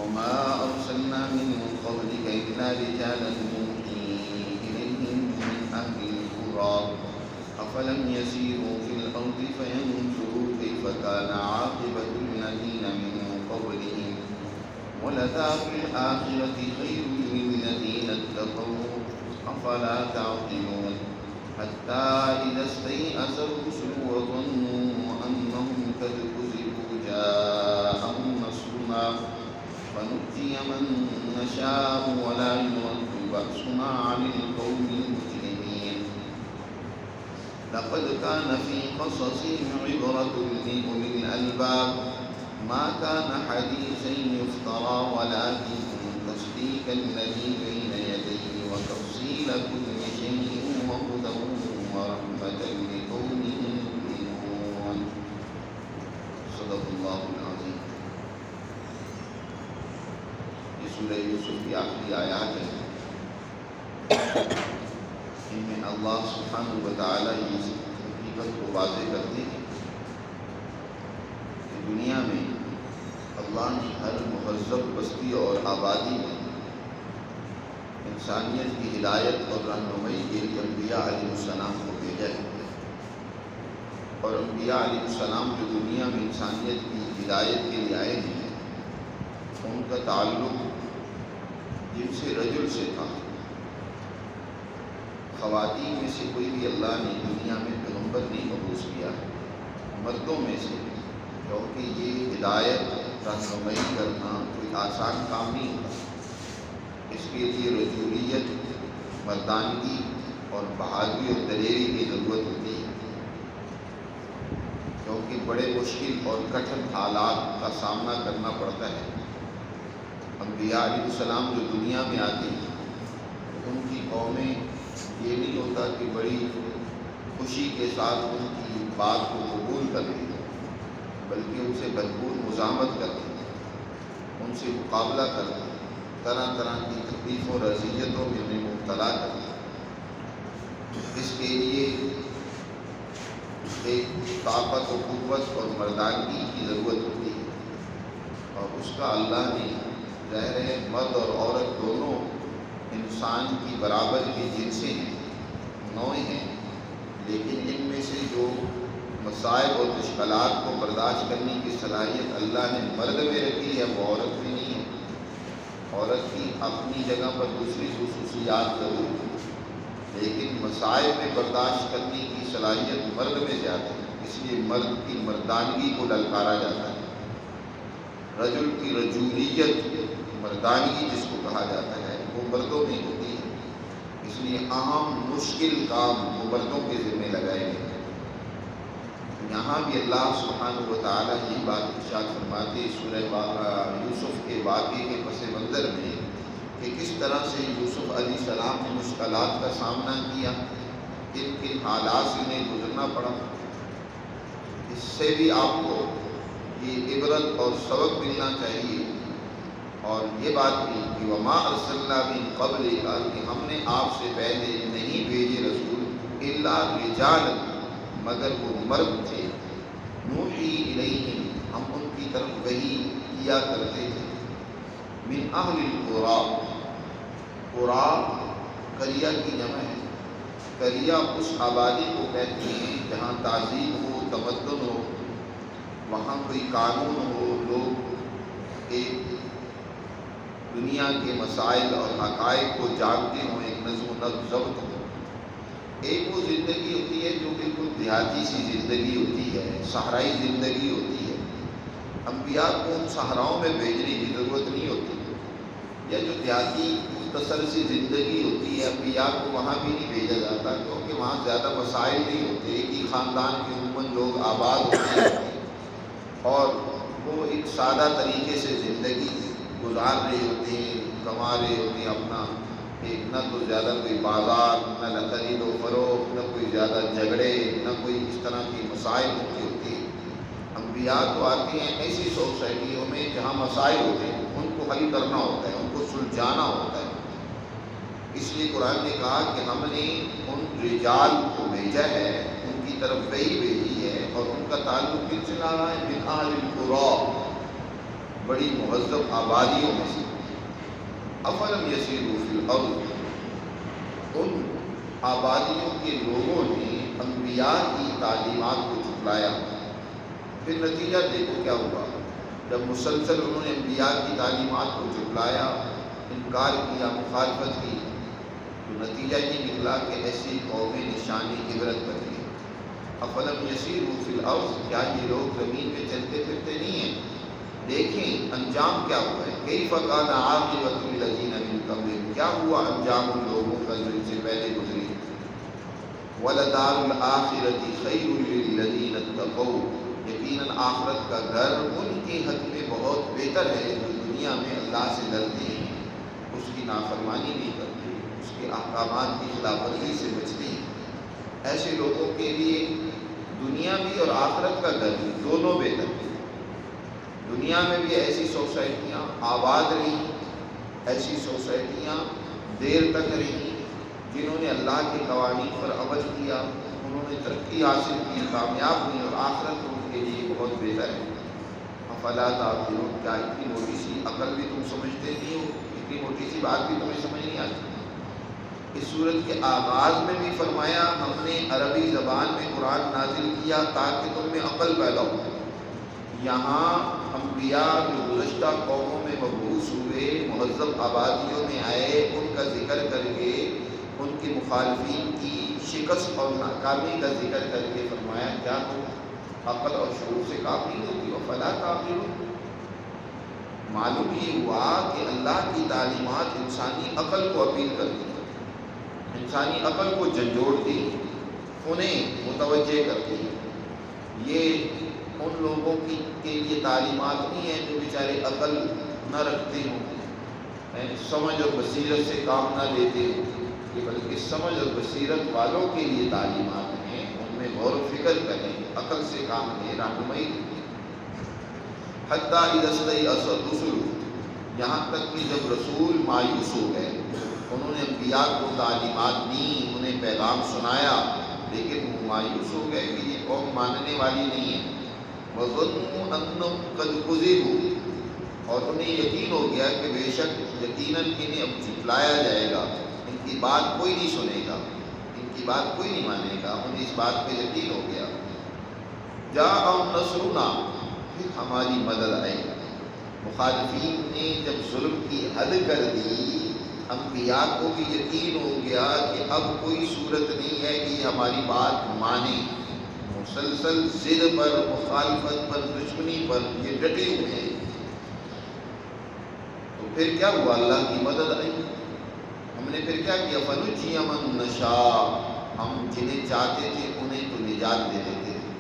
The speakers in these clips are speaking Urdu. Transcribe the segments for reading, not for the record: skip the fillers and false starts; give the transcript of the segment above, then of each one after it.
وما أرسلنا من قبلك إلا رجالا نوحي إليهم من أهل القرى أفلم يسيروا في الأرض فينظروا كيف كان عاقبة الذين من قبلهم ولدار الآخرة خير للذين اتقوا أفلا تعقلون حتى إذا استيأس الرسل وظنوا أنهم قد كذبوا جاءهم نصرنا فنجي من نشاء ولا يرد بأسنا عن القوم المجرمين لقد كان في قصصهم عبرة لأولي الألباب ما كان حديثا يفترى ولكن تصديق الذي بين يديه وتفصيل كل شيء وهدى ورحمة لقوم يؤمنون صدق الله العظيم. یہ سورہ یوسف کی آخری آیات ہے. ان میں اللہ سبحانہ و تعالیٰ یہ حقیقت کو واضح کرتے ہیں کہ دنیا میں اللہ نے ہر مہذب بستی اور آبادی میں انسانیت کی ہدایت اور رہنمائی کے لیے انبیاء علیہ السلام کو بھیجا ہے. اور انبیاء علیہ السلام جو دنیا میں انسانیت کی ہدایت کے لیے آئے ہیں ان کا تعلق جن سے رجل سے تھا. خواتین میں سے کوئی بھی اللہ نے دنیا میں پیغمبر نہیں مبعوث کیا، مردوں میں سے، کیونکہ یہ ہدایت رہنمائی کرنا کوئی آسان کام نہیں ہوتا. اس کے لیے رجولیت، مردانگی اور بہادری اور دلیری کی ضرورت ہوتی ہے، کیونکہ بڑے مشکل اور کٹھن حالات کا سامنا کرنا پڑتا ہے. انبیاء علیہ السلام جو دنیا میں آتے ہیں ان کی قومیں یہ نہیں ہوتا کہ بڑی خوشی کے ساتھ ان کی بات کو قبول کرتے ہیں، بلکہ ان سے بھرپور مزاحمت کرتے ہیں، ان سے مقابلہ کرتے ہیں، طرح طرح کی تکلیفوں اور اذیتوں میں انہیں مبتلا کرتے ہیں. اس کے لیے ایک طاقت و قوت اور مردانگی کی ضرورت ہوتی ہے، اور اس کا اللہ نے ظاہر ہے مرد اور عورت دونوں انسان کی برابر کے جنسیں ہیں، نوعیں ہیں، لیکن ان میں سے جو مسائل اور مشکلات کو برداشت کرنے کی صلاحیت اللہ نے مرد میں رکھی ہے وہ عورت میں نہیں ہے. عورت کی اپنی جگہ پر دوسری خصوصیات ضرور ہے، لیکن مسائل میں برداشت کرنے کی صلاحیت مرد میں زیادہ ہے. اس لیے مرد کی مردانگی کو للکارا جاتا ہے. رجل کی رجولیت، مردانگی جس کو کہا جاتا ہے، وہ مردوں میں ہوتی ہے. اس لیے اہم مشکل کام وہ مردوں کے ذمہ لگائے گئے ہیں. یہاں بھی اللہ سبحانہ و تعالیٰ یہ بات ارشاد فرماتے سورہ یوسف کے واقعے کے پس منظر میں کہ کس طرح سے یوسف علیہ السلام نے مشکلات کا سامنا کیا، کن کن حالات سے انہیں گزرنا پڑا. اس سے بھی آپ کو یہ عبرت اور سبق ملنا چاہیے. اور یہ بات بھی کہ وما ارسلنا من قبلک، کہ ہم نے آپ سے پہلے نہیں بھیجے رسول الا رجالا، مگر وہ مرد تھے، نوحی الیہم، ہم ان کی طرف وحی کیا کرتے تھے، من اہل القرى، قرى قریہ کی جمع ہے. قریہ اس آبادی کو کہتے ہیں جہاں تہذیب ہو، تمدن ہو، وہاں کوئی قانون ہو، لوگ ایک دنیا کے مسائل اور حقائق کو جانتے ہوں، ایک نظم و ضبط ہو. ایک وہ زندگی ہوتی ہے جو بالکل دیہاتی سی زندگی ہوتی ہے، صحرائی زندگی ہوتی ہے. انبیاء کو ان صحراؤں میں بھیجنے کی ضرورت نہیں ہوتی، یا جو دیہاتی مختصر سی زندگی ہوتی ہے انبیاء کو وہاں بھی نہیں بھیجا جاتا، کیونکہ وہاں زیادہ مسائل نہیں ہوتے. ایک ہی خاندان کے عموماً لوگ آباد ہوتے ہیں اور وہ ایک سادہ طریقے سے زندگی گزار رہے ہوتے ہیں، کما رہے ہوتے ہیں اپنا. ایک نہ تو زیادہ کوئی بازار، نہ خرید و فروخت، نہ کوئی زیادہ جھگڑے، نہ کوئی اس طرح کی مسائل ہوتی ہے. انبیاء تو آتے ہیں ایسی سوسائٹیوں میں جہاں مسائل ہوتے ہیں، ان کو حل کرنا ہوتا ہے، ان کو سلجھانا ہوتا ہے. اس لیے قرآن نے کہا کہ ہم نے ان رجال کو بھیجا ہے، ان کی طرف وحی بھیجی ہے، اور ان کا تعلق کن سے لا رہا ہے؟ من اہل القرى، بڑی مہذب آبادیوں میں سے۔ افلم یسیروا فی الارض، ان آبادیوں کے لوگوں نے انبیاء کی تعلیمات کو جھٹلایا، پھر نتیجہ دیکھو کیا ہوا۔ جب مسلسل انہوں نے انبیاء کی تعلیمات کو جھٹلایا، انکار کیا، مخالفت کی، تو نتیجہ یہ نکلا کہ ایسی قومیں نشانی عبرت بن گئی۔ افلم یسیروا فی الارض، کیا یہ لوگ زمین میں چلتے پھرتے نہیں ہیں؟ دیکھیں انجام کیا ہوا ہے۔ کیف کان عاقبۃ الذین من قبلہم، کیا ہوا انجام ان لوگوں کا جو ان سے پہلے گزری۔ وَلَدَارُ الْآخِرَةِ خَيْرٌ لِلَّذِينَ اتَّقَوْا، یقیناً آخرت کا گھر ان کے حق میں بہت بہتر ہے جو دنیا میں اللہ سے ڈرتے ہیں، اس کی نافرمانی نہیں کرتے، اس کے احکامات کی خلاف ورزی سے بچتے ہیں۔ ایسے لوگوں کے لیے دنیا بھی اور آخرت کا گھر بھی دونوں بہتر ہیں۔ دنیا میں بھی ایسی سوسائٹیاں آباد رہیں، ایسی سوسائٹیاں دیر تک رہیں جنہوں نے اللہ کے قوانین پر عمل کیا، انہوں نے ترقی حاصل کی، کامیاب ہوئی، اور آخرت ان کے لیے بہت بہتر ہے۔ افلا تعقلون، کیا اتنی موٹی سی عقل بھی تم سمجھتے نہیں ہو؟ اتنی موٹی سی بات بھی تمہیں سمجھ نہیں آتی؟ اس صورت کے آغاز میں بھی فرمایا ہم نے عربی زبان میں قرآن نازل کیا تاکہ تم میں عقل پیدا ہو۔ یہاں انبیاء جو گزشتہ قوموں میں مبعوث ہوئے، مہذب آبادیوں میں آئے، ان کا ذکر کر کے ان کے مخالفین کی شکست اور ناکامی کا ذکر کر کے فرمایا کیا تم عقل اور شعور سے کام نہیں ہوتی ہو؟ فلا تعقلون۔ معلوم یہ ہوا کہ اللہ کی تعلیمات انسانی عقل کو اپیل کرتی ہیں، انسانی عقل کو جھنجھوڑتی، انہیں متوجہ کرتی ہیں۔ یہ ان لوگوں کے لیے تعلیمات نہیں ہیں جو بیچارے عقل نہ رکھتے ہوں، سمجھ اور بصیرت سے کام نہ لیتے ہوں، یہ بلکہ سمجھ اور بصیرت والوں کے لیے تعلیمات ہیں، ان میں غور و فکر کریں، عقل سے کام لیں، رہنمائی دیں۔ حتیٰ اذا استیأس الرسل، یہاں تک کہ جب رسول مایوس ہو گئے، انہوں نے انبیاء کو تعلیمات دی، انہیں پیغام سنایا، لیکن وہ مایوس ہو گئے کہ یہ قوم ماننے والی نہیں ہے۔ وَظَنُّوا أَنَّهُمْ قَدْ كُذِبُوا، اور انہیں یقین ہو گیا کہ بے شک یقیناً انہیں اب جھٹلایا جائے گا، ان کی بات کوئی نہیں سنے گا، ان کی بات کوئی نہیں مانے گا، انہیں اس بات پہ یقین ہو گیا۔ جاءہم نصرنا، پھر ہماری مدد آئی۔ مخالفین نے جب ظلم کی حد کر دی، انبیاء کو بھی یقین ہو گیا کہ اب کوئی صورت نہیں ہے کہ یہ ہماری بات مانے، مسلسل ضد پر، مخالفت پر، دشمنی پر یہ ڈٹے ہوئے ہیں۔ تو پھر کیا ہوا؟ اللہ کی مدد آئی۔ ہم نے پھر کیا کیا؟ فَنُجِّيَ مَن نَّشَاءُ، ہم جنہیں چاہتے تھے انہیں تو نجات دے دیتے تھے،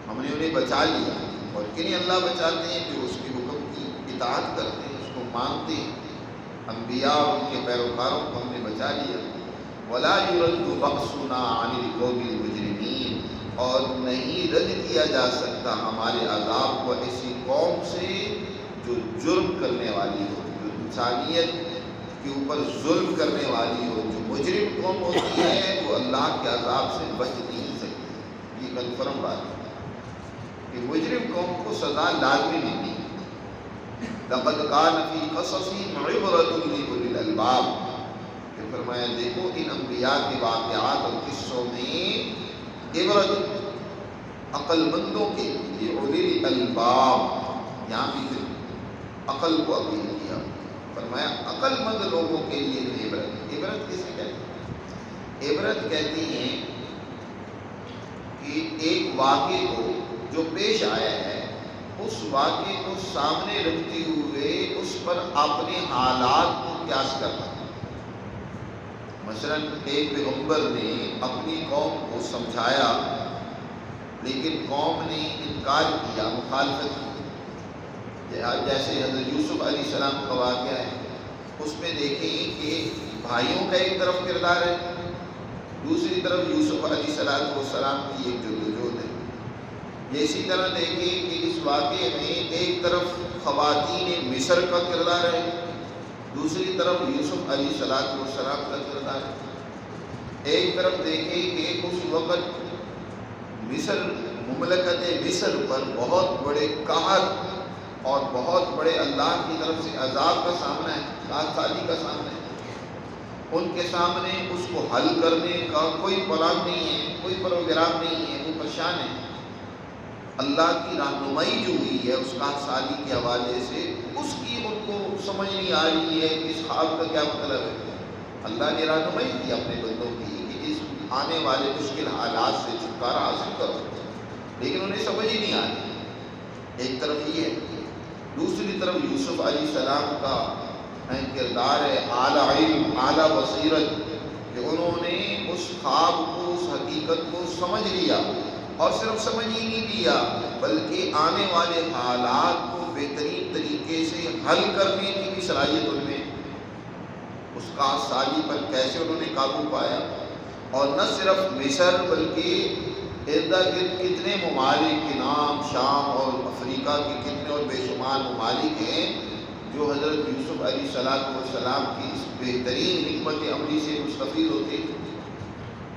ہم نے انہیں بچا لیا۔ اور کنہیں اللہ بچاتے ہیں جو اس کے حکم کی اطاعت کرتے ہیں، اس کو مانتے ہیں۔ انبیاء اور ان کے پیروکاروں کو ہم نے بچا لیا۔ وَلَا يُرَدُّ بَأْسُنَا عَنِ الْقَوْمِ الْمُجْرِمِينَ، اور نہیں رد کیا جا سکتا ہمارے عذاب کو ایسی قوم سے جو جرم کرنے والی ہو، جو انسانیت کے اوپر ظلم کرنے والی ہو، جو مجرم قوم ہوتی ہے وہ اللہ کے عذاب سے بچ نہیں سکتی۔ یہ کنفرم بات ہے کہ مجرم قوم کو سزا لازمی ملتی ہے۔ لَقَدْ كَانَ فِي قَصَصِهِمْ عِبْرَةٌ لِأُولِي الْأَلْبَابِ، کہ فرمایا دیکھو ان انبیاء کے واقعات اور قصوں میں عبرت عقل مندوں کے لیے، اولی الالباب، یہاں بھی پھر عقل کو اپیل کیا، فرمایا عقل مند لوگوں کے لیے عبرت۔ عبرت کسے کہتے ہیں؟ عبرت کہتے ہیں کہ ایک واقعے کو جو پیش آیا ہے اس واقعے کو سامنے رکھتے ہوئے اس پر اپنے حالات کو قیاس کرنا۔ مثلاً ایک پیغمبر نے اپنی قوم کو سمجھایا لیکن قوم نے انکار کیا، مخالفت کی، جیسے حضرت یوسف علیہ السلام کا واقعہ ہے، اس میں دیکھیں کہ بھائیوں کا ایک طرف کردار ہے، دوسری طرف یوسف علیہ السلام کی ایک جدوجہد ہے۔ اسی طرح دیکھیں کہ اس واقعے میں ایک طرف خواتین مصر کا کردار ہے، دوسری طرف یوسف علیہ السلام کا کردار ہے۔ ایک طرف دیکھیں کہ اس وقت مصر، مملکت مصر پر بہت بڑے قحط اور بہت بڑے اللہ کی طرف سے عذاب کا سامنا ہے، 7 سالی کا سامنا ہے، ان کے سامنے اس کو حل کرنے کا کوئی پلان نہیں ہے، کوئی پروگرام نہیں ہے، وہ پریشان ہے۔ اللہ کی رہنمائی جو ہوئی ہے اس 7 سالی کے حوالے سے، اس کی ان کو سمجھ نہیں آ رہی ہے کہ اس خواب کا کیا مطلب ہے۔ اللہ نے رہنمائی کی اپنے بندوں کی کہ اس آنے والے مشکل حالات سے چھٹکارا حاصل کرو، لیکن انہیں سمجھ ہی نہیں آ رہی۔ ایک طرف یہ ہے، دوسری طرف یوسف علیہ السلام کا کردار ہے اعلیٰ علم، اعلیٰ بصیرت، کہ انہوں نے اس خواب کو، اس حقیقت کو سمجھ لیا، اور صرف سمجھ ہی نہیں لیا بلکہ آنے والے حالات کو بہترین طریقے سے حل کرنے کی بھی صلاحیت ان میں۔ اس 7 سالی پر کیسے انہوں نے قابو پایا، اور نہ صرف مصر بلکہ ارد گرد کتنے ممالک کے نام، شام اور افریقہ کے کتنے اور بے شمار ممالک ہیں جو حضرت یوسف علیہ السلام کی اس بہترین حکمت عملی سے مستفید ہوتے،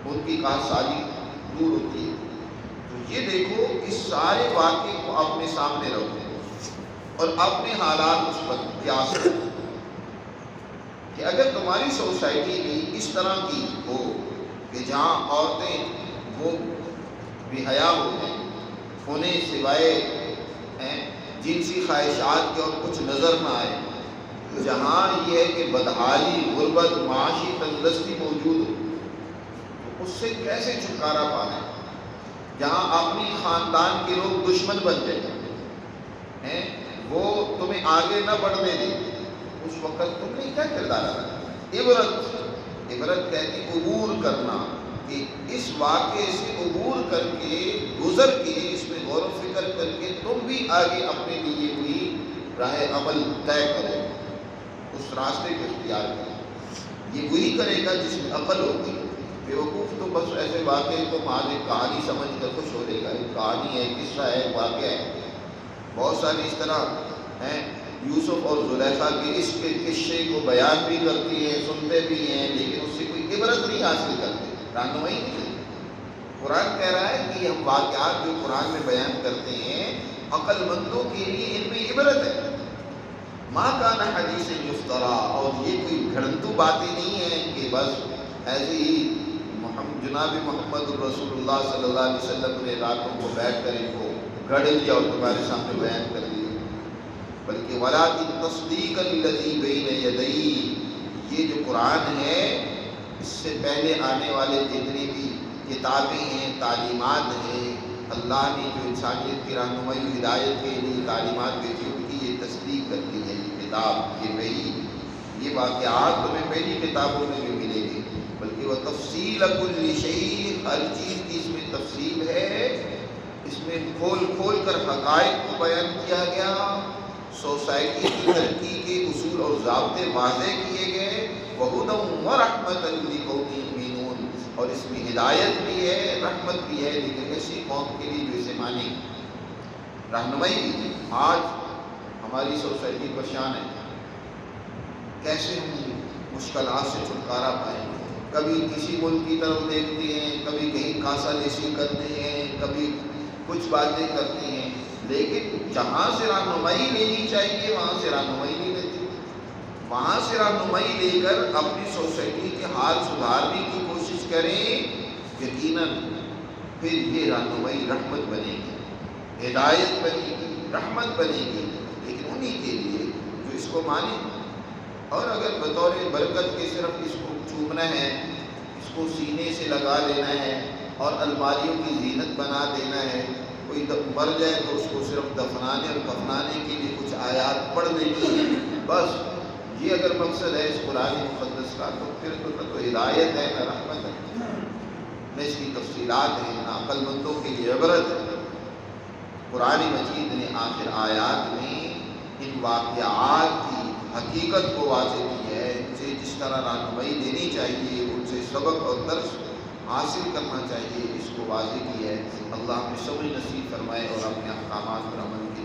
ان کی 7 سالی دور ہوتی ہے۔ تو یہ دیکھو، اس سارے واقعے کو اپنے سامنے رکھو اور اپنے حالات اس پر قیاس کرو کہ اگر تمہاری سوسائٹی بھی اس طرح کی ہو کہ جہاں عورتیں وہ بے حیا ہو جائیں، انہیں سوائے جنسی خواہشات کے اور کچھ نظر نہ آئے، جہاں یہ ہے کہ بدحالی، غربت، معاشی تندرستی موجود ہو، تو اس سے کیسے چھٹکارا پانا ہے؟ جہاں اپنی خاندان کے لوگ دشمن بن جائیں، وہ تمہیں آگے نہ بڑھنے دیں، اس وقت تم نے کیا کردار ادا؟ عبرت کہتی عبور کرنا، کہ اس واقعے سے عبور کر کے، گزر کے، اس میں غور و فکر کر کے تم بھی آگے اپنے لیے ہوئی راہ عمل طے کرو، اس راستے کو اختیار کرو۔ یہ وہی کرے گا جس میں عقل ہوگی۔ بیوقوف تو بس ایسے واقعے کو آج ایک کہانی سمجھ کر خوش ہو لے گا، ایک کہانی ہے، قصہ ہے، واقعہ ہے۔ بہت ساری اس طرح ہیں یوسف اور زلیخا کے عشق کے قصے کو بیان بھی کرتی ہیں، سنتے بھی ہیں، لیکن اس سے کوئی عبرت نہیں حاصل کرتے، رہنمائی نہیں کرتے۔ قرآن کہہ رہا ہے کہ ہم واقعات جو قرآن میں بیان کرتے ہیں عقل مندوں کے لیے ان میں عبرت ہے۔ ما کان حدیث یفترا، اور یہ کوئی گھڑنتو باتیں نہیں ہیں کہ بس ایسے ہی جناب محمد الرسول اللہ صلی اللہ علیہ وسلم نے راتوں کو بیٹھ کر ان کو گھڑ لیا اور تمہارے سامنے بیان کر دیا، بلکہ وَلَٰكِن تَصْدِيقَ الَّذِي بَيْنَ يَدَيْهِ، یہ جو قرآن ہے اس سے پہلے آنے والے جتنی بھی کتابیں ہیں، تعلیمات ہیں، اللہ نے جو انسانیت کی رہنمائی و ہدایت کے لیے تعلیمات بھیجی ان کی یہ تصدیق کرتی ہے۔ یہ کتاب، یہ وحی، یہ واقعات تمہیں پہلی کتابوں میں بھی ملے گی، بلکہ وہ تفصیل کل شیء، ہر چیز کی اس میں تفصیل ہے، اس میں کھول کھول کر حقائق کو بیان کیا گیا، سوسائٹی کی ترقی کے اصول اور ضابطے واضح کیے گئے، وَهُدًى وَرَحْمَةً لِقَوْمٍ يُؤْمِنُونَ، اور اس میں ہدایت بھی ہے، رحمت بھی ہے، لیکن ایسی قوم کے لیے جو اسے مانے، رہنمائی بھی۔ آج ہماری سوسائٹی پریشان ہے، کیسے ہم مشکلات سے چھٹکارا پائیں؟ کبھی کسی ملک کی طرف دیکھتے ہیں، کبھی کہیں کاسا لیسی کرتے ہیں، کبھی کچھ باتیں کرتے ہیں، لیکن جہاں سے رہنمائی لینی چاہیے وہاں سے رہنمائی نہیں لیتے، وہاں سے رہنمائی لے کر اپنی سوسائٹی کے حال سدھارنے کی کوشش کریں، یقیناً پھر یہ رہنمائی رحمت بنے گی، ہدایت بنے گی، رحمت بنے گی، لیکن انہی کے لیے جو اس کو مانے۔ اور اگر بطور برکت کے صرف اس کو چومنا ہے، اس کو سینے سے لگا لینا ہے اور الماریوں کی زینت بنا دینا ہے، کوئی مر جائے تو اس کو صرف دفنانے اور کفنانے کے لیے کچھ آیات پڑھ لینی ہے، بس یہ اگر مقصد ہے اس قرآن مقدس کا، تو پھر تو ہدایت ہے نہ رحمت ہے، نہ اس کی تفصیلات ہیں، نہ عقل مندوں کے لیے عبرت ہے۔ قرآن مجید نے آخر آیات میں ان واقعات کی حقیقت کو واضح کی ہے، ان سے جس طرح رہنمائی دینی چاہیے، ان سے سبق اور درس حاصل کرنا چاہیے، اس کو واضح کی ہے۔ اللہ ہمیں سمجھ نصیب فرمائے اور اپنے احکامات پر عمل کی